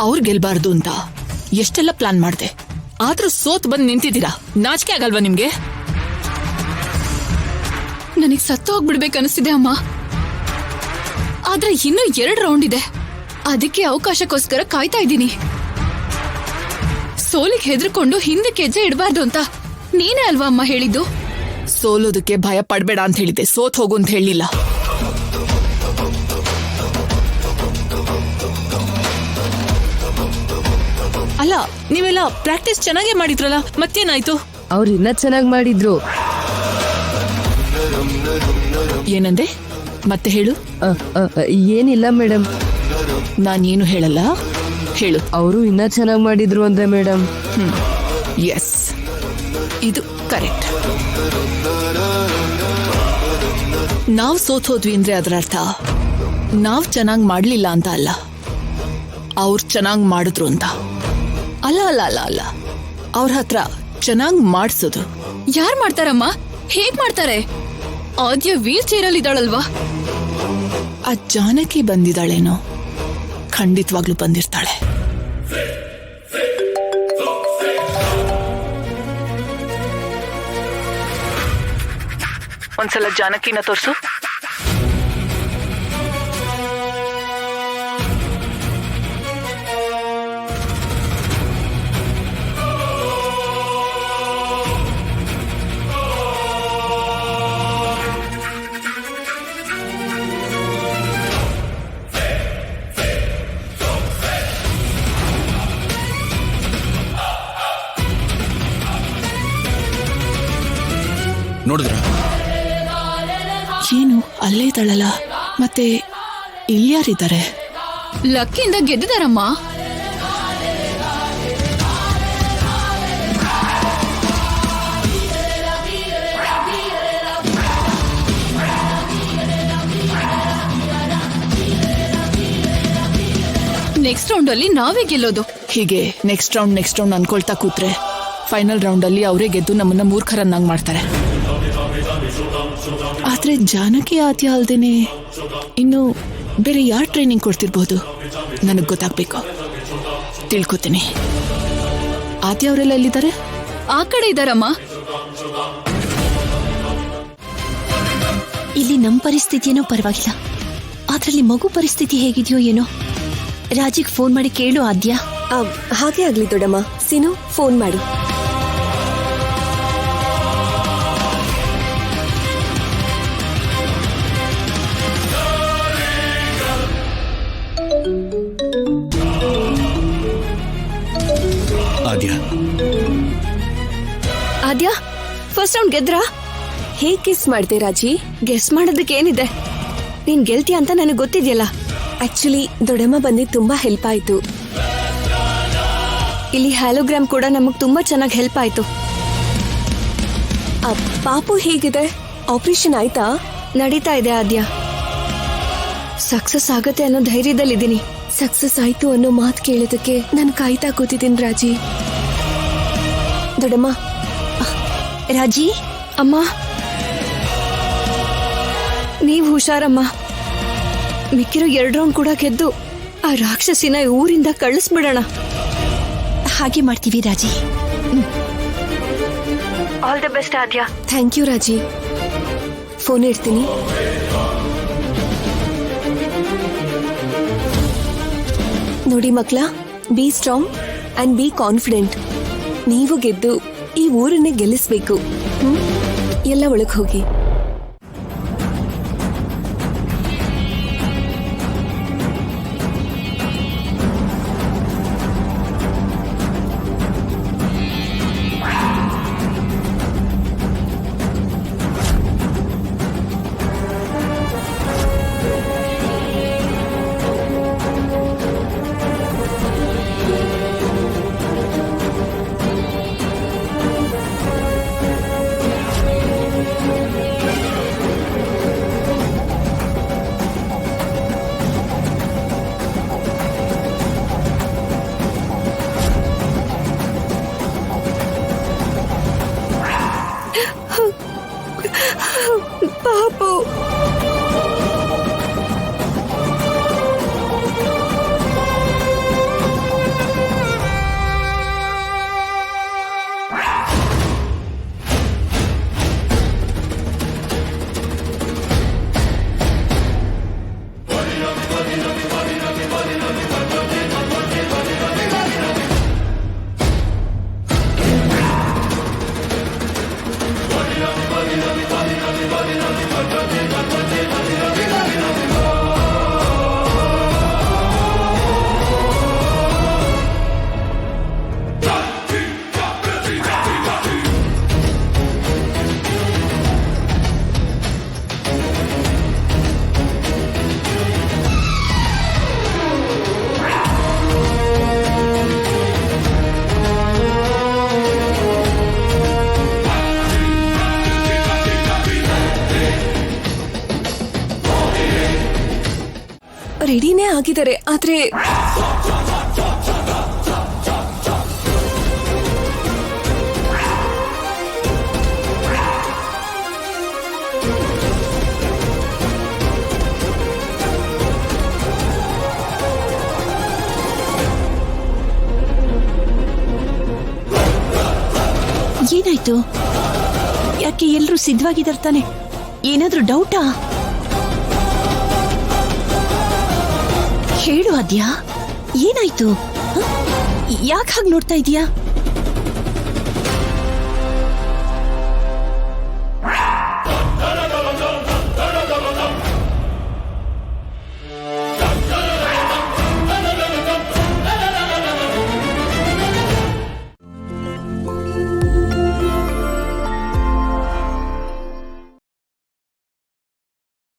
ಅವ್ರು ಗೆಲ್ಬಾರ್ದು ಅಂತ ಎಷ್ಟೆಲ್ಲ ಪ್ಲಾನ್ ಮಾಡ್ದೆ, ಆದ್ರೂ ಸೋತ್ ಬಂದ್ ನಿಂತಿದ್ದೀರಾ. ನಾಚಿಕೆ ಆಗಲ್ವಾ ನಿಮ್ಗೆ? ನನಗ್ ಸತ್ತು ಹೋಗ್ಬಿಡ್ಬೇಕು ಅನಿಸ್ತಿದೆ ಅಮ್ಮ. ಆದ್ರೆ ಇನ್ನೂ 2 ರೌಂಡ್ ಇದೆ, ಅದಕ್ಕೆ ಅವಕಾಶಕ್ಕೋಸ್ಕರ ಕಾಯ್ತಾ ಇದ್ದೀನಿ. ಸೋಲಿಗೆ ಹೆದರ್ಕೊಂಡು ಹಿಂದಕ್ಕೆ ಹೆಜ್ಜೆ ಇಡಬಾರ್ದು ಅಂತ ನೀನೇ ಅಲ್ವಾ ಅಮ್ಮ ಹೇಳಿದ್ದು? ಸೋಲೋದಕ್ಕೆ ಭಯ ಪಡ್ಬೇಡ ಅಂತ ಹೇಳಿದ್ದೆ, ಸೋತ್ ಹೋಗು ಅಂತ ಹೇಳಿಲ್ಲ. ಅಲ್ಲ, ನೀವೆಲ್ಲ ಪ್ರಾಕ್ಟೀಸ್ ಚೆನ್ನಾಗೇ ಮಾಡಿದ್ರಲ್ಲ, ಮತ್ತೇನಾಯ್ತು? ಅವ್ರು ಇನ್ನ ಚೆನ್ನಾಗಿ ಮಾಡಿದ್ರು. ಏನಂದೆ? ಮತ್ತೆ ಹೇಳು. ಏನಿಲ್ಲ ಮೇಡಮ್. ನಾನೇನು ಹೇಳಲ್ಲ, ಹೇಳು. ಅವರು ಇನ್ನ ಚೆನ್ನಾಗಿ ಮಾಡಿದ್ರು ಅಂದೆ ಮೇಡಮ್. ಎಸ್, ಇದು ಕರೆಕ್ಟ್. ನಾವ್ ಸೋತ್ ಹೋದ್ವಿ ಅಂದ್ರೆ ಅದರ ಅರ್ಥ ನಾವ್ ಚೆನ್ನಾಗ್ ಮಾಡ್ಲಿಲ್ಲ ಅಂತ ಅಲ್ಲ, ಅವ್ರು ಚೆನ್ನಾಗ್ ಮಾಡಿದ್ರು ಅಂತ. ಅಲ್ಲ ಅಲ್ಲ ಅಲ್ಲ ಅಲ್ಲ, ಅವ್ರ ಹತ್ರ ಚೆನ್ನಾಗ್ ಮಾಡ್ಸೋದು. ಯಾರ್ ಮಾಡ್ತಾರಮ್ಮ? ಹೇಗ್ ಮಾಡ್ತಾರೆ? ಆದ್ಯ ವೀಲ್ ಚೇರ್ ಅಲ್ಲಿ ಇದ್ದಾಳಲ್ವಾ? ಆ ಜಾನಕಿ ಬಂದಿದ್ದಾಳೇನೋ, ಖಂಡಿತವಾಗ್ಲೂ ಬಂದಿರ್ತಾಳೆ. ಒಂದ್ಸಲ ಜಾನಕಿನ ತೋರ್ಸು. ನೋಡಿದ್ರ? ಏನು ಅಲ್ಲೇ ಇದ್ದಾಳಲ್ಲ, ಮತ್ತೆ ಇಲ್ಯಾರಿದ್ದಾರೆ? ಲಕ್ಕಿಂದ ಗೆದ್ದಿದಾರಮ್ಮ. ನೆಕ್ಸ್ಟ್ ರೌಂಡ್ ಅಲ್ಲಿ ನಾವೇ ಗೆಲ್ಲೋದು. ಹೀಗೆ ನೆಕ್ಸ್ಟ್ ರೌಂಡ್ ಅನ್ಕೊಳ್ತಾ ಕೂತ್ರೆ ಫೈನಲ್ ರೌಂಡ್ ಅಲ್ಲಿ ಅವರೇ ಗೆದ್ದು ನಮ್ಮನ್ನ ಮೂರ್ಖರನ್ನಾಗಿ ಮಾಡ್ತಾರೆ. ಆದ್ರೆ ಜಾನಕಿ ಆದ್ಯ ಅಲ್ದೇನೆ ಇನ್ನು ಬೇರೆ ಯಾರು ಟ್ರೈನಿಂಗ್ ಕೊಡ್ತಿರ್ಬೋದು? ನನಗ್ ಗೊತ್ತಾಗ್ಬೇಕು, ತಿಳ್ಕೊತೀನಿ. ಆದ್ಯ ಅವರೆಲ್ಲ ಎಲ್ಲಿದ್ದಾರೆ? ಆ ಕಡೆ ಇದ್ದಾರಮ್ಮ. ಇಲ್ಲಿ ನಮ್ ಪರಿಸ್ಥಿತಿ ಏನೋ ಪರವಾಗಿಲ್ಲ, ಅದ್ರಲ್ಲಿ ಮಗು ಪರಿಸ್ಥಿತಿ ಹೇಗಿದೆಯೋ ಏನೋ. ರಾಜಿಗ್ ಫೋನ್ ಮಾಡಿ ಕೇಳು ಆದ್ಯ. ಹಾಗೆ ಆಗ್ಲಿ ದೊಡ್ಡಮ್ಮ. ಸೀನು, ಫೋನ್ ಮಾಡು. ಆದ್ಯ, ಫಸ್ಟ್ ರೌಂಡ್ ಗೆದ್ರಾ? ಹೇಗ್ ಗೆಸ್ ಮಾಡ್ದೆ ರಾಜಿ? ಗೆಸ್ ಮಾಡೋದಕ್ಕೆ ಏನಿದೆ, ನೀನ್ ಗೆಲ್ತೀಯ ಅಂತ ನನಗೆ ಗೊತ್ತಿದ್ಯಲ್ಲ. ಆಕ್ಚುಲಿ ದೊಡ್ಡಮ್ಮ ಬಂದಿದ್ ತುಂಬಾ ಹೆಲ್ಪ್ ಆಯ್ತು. ಇಲ್ಲಿ ಹ್ಯಾಲೋಗ್ರಾಮ್ ಕೂಡ ನಮಗ್ ತುಂಬಾ ಚೆನ್ನಾಗಿ ಹೆಲ್ಪ್ ಆಯ್ತು. ಪಾಪು ಹೇಗಿದೆ? ಆಪರೇಷನ್ ಆಯ್ತಾ? ನಡೀತಾ ಇದೆ ಆದ್ಯ. ಸಕ್ಸಸ್ ಆಗತ್ತೆ ಅನ್ನೋ ಧೈರ್ಯದಲ್ಲಿದ್ದೀನಿ. ಸಕ್ಸಸ್ ಆಯ್ತು ಅನ್ನೋ ಮಾತು ಕೇಳೋದಕ್ಕೆ ನಾನು ಕಾಯ್ತಾ ಕೂತಿದ್ದೀನಿ ರಾಜಿ. ದೊಡ್ಡಮ್ಮ. ರಾಜಿ ಅಮ್ಮ, ನೀವ್ ಹುಷಾರಮ್ಮ. ಮಿಕ್ಕಿರೋ 2 ರೌಂಡ್ ಕೂಡ ಗೆದ್ದು ಆ ರಾಕ್ಷಸಿನ ಊರಿಂದ ಕಳಿಸ್ಬಿಡೋಣ. ಹಾಗೆ ಮಾಡ್ತೀವಿ Raji. All the best Aadya. Thank you Raji. Phone ಇಡ್ತೀನಿ. ನೋಡಿ ಮಕ್ಳ, be strong and be confident. ನೀವು ಗೆದ್ದು ಈ ಊರನ್ನೇ ಗೆಲ್ಲಿಸ್ಬೇಕು. ಎಲ್ಲ ಒಳಗ್ ಹೋಗಿ. ಪಾಪು, ರೆಡಿನೇ ಆಗಿದ್ದಾರೆ, ಆದ್ರೆ ಏನಾಯ್ತು? ಯಾಕೆ ಎಲ್ರೂ ಸಿದ್ಧವಾಗಿದ್ದಾರೆ ತಾನೆ? ಏನಾದ್ರೂ ಡೌಟಾ? ಹೇಳು ಆದ್ಯಾ, ಏನಾಯ್ತು? ಯಾಕೆ ಹಾಗೆ ನೋಡ್ತಾ ಇದೀಯಾ?